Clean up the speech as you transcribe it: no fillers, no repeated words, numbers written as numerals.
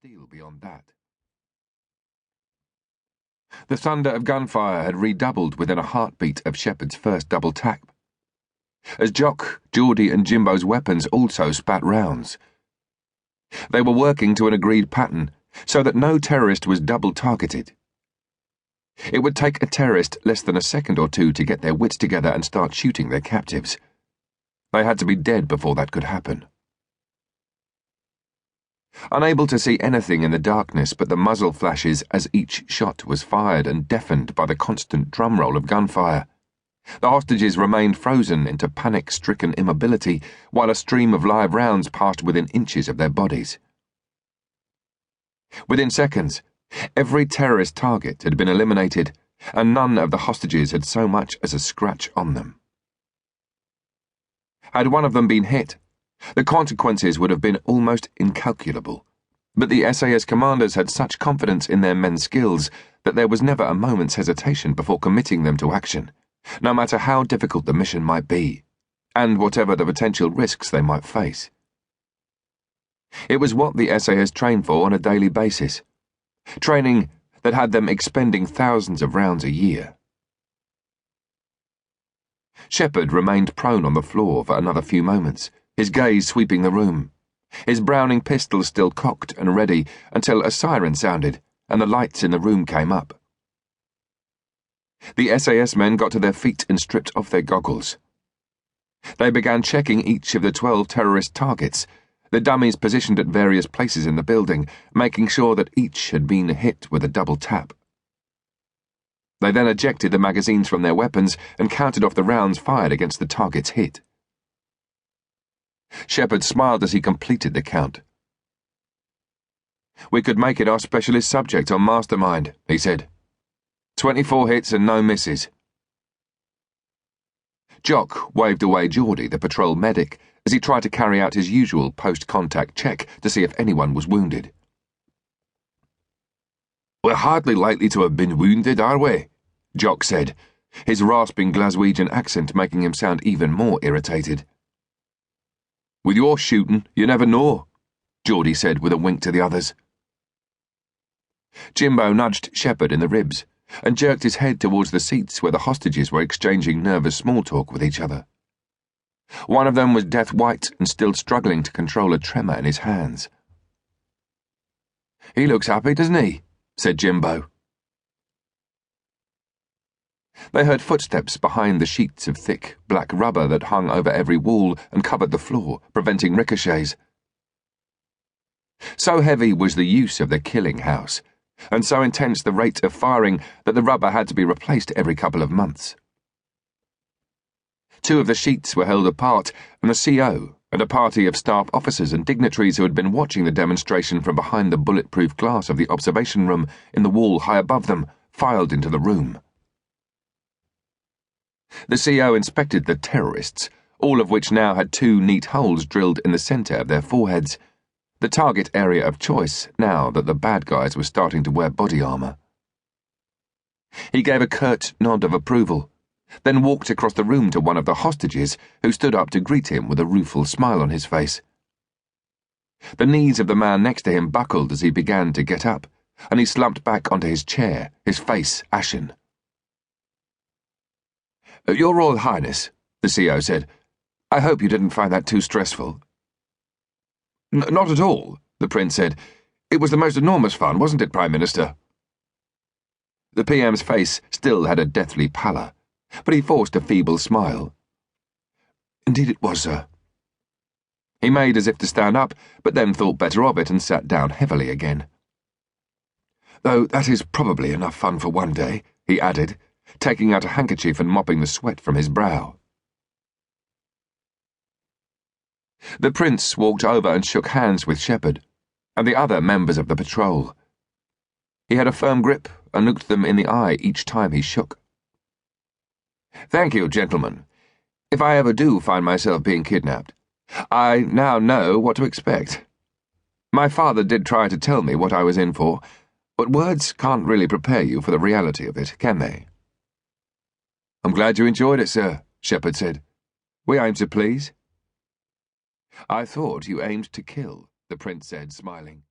steel beyond that. The thunder of gunfire had redoubled within a heartbeat of Shepherd's first double tap, as Jock, Geordie and Jimbo's weapons also spat rounds. They were working to an agreed pattern, so that no terrorist was double targeted. It would take a terrorist less than a second or two to get their wits together and start shooting their captives. They had to be dead before that could happen. Unable to see anything in the darkness but the muzzle flashes as each shot was fired and deafened by the constant drumroll of gunfire, the hostages remained frozen into panic-stricken immobility while a stream of live rounds passed within inches of their bodies. Within seconds, every terrorist target had been eliminated, and none of the hostages had so much as a scratch on them. Had one of them been hit, the consequences would have been almost incalculable, but the SAS commanders had such confidence in their men's skills that there was never a moment's hesitation before committing them to action, no matter how difficult the mission might be, and whatever the potential risks they might face. It was what the SAS trained for on a daily basis, training that had them expending thousands of rounds a year. Shepherd remained prone on the floor for another few moments, his gaze sweeping the room, his Browning pistol still cocked and ready until a siren sounded and the lights in the room came up. The SAS men got to their feet and stripped off their goggles. They began checking each of the 12 terrorist targets, the dummies positioned at various places in the building, making sure that each had been hit with a double tap. They then ejected the magazines from their weapons and counted off the rounds fired against the targets hit. Shepherd smiled as he completed the count. "We could make it our specialist subject on Mastermind," he said. 24 hits and no misses. Jock waved away Geordie, the patrol medic, as he tried to carry out his usual post-contact check to see if anyone was wounded. "We're hardly likely to have been wounded, are we?" Jock said, his rasping Glaswegian accent making him sound even more irritated. "With your shooting, you never know," Geordie said with a wink to the others. Jimbo nudged Shepherd in the ribs and jerked his head towards the seats where the hostages were exchanging nervous small talk with each other. One of them was death white and still struggling to control a tremor in his hands. "He looks happy, doesn't he?" said Jimbo. They heard footsteps behind the sheets of thick, black rubber that hung over every wall and covered the floor, preventing ricochets. So heavy was the use of the killing house, and so intense the rate of firing that the rubber had to be replaced every couple of months. 2 of the sheets were held apart, and the CO and a party of staff officers and dignitaries who had been watching the demonstration from behind the bulletproof glass of the observation room in the wall high above them filed into the room. The CO inspected the terrorists, all of which now had 2 neat holes drilled in the centre of their foreheads, the target area of choice now that the bad guys were starting to wear body armour. He gave a curt nod of approval, then walked across the room to one of the hostages, who stood up to greet him with a rueful smile on his face. The knees of the man next to him buckled as he began to get up, and he slumped back onto his chair, his face ashen. "Your Royal Highness," the CO said, "I hope you didn't find that too stressful." "Not at all," the Prince said. "It was the most enormous fun, wasn't it, Prime Minister?" The PM's face still had a deathly pallor, but he forced a feeble smile. "Indeed it was, sir." He made as if to stand up, but then thought better of it and sat down heavily again. "Though that is probably enough fun for one day," he added, taking out a handkerchief and mopping the sweat from his brow. The Prince walked over and shook hands with Shepherd and the other members of the patrol. He had a firm grip and looked them in the eye each time he shook. "Thank you, gentlemen. If I ever do find myself being kidnapped, I now know what to expect. My father did try to tell me what I was in for, but words can't really prepare you for the reality of it, can they?" "I'm glad you enjoyed it, sir," Shepherd said. "We aim to please." "I thought you aimed to kill," the Prince said, smiling.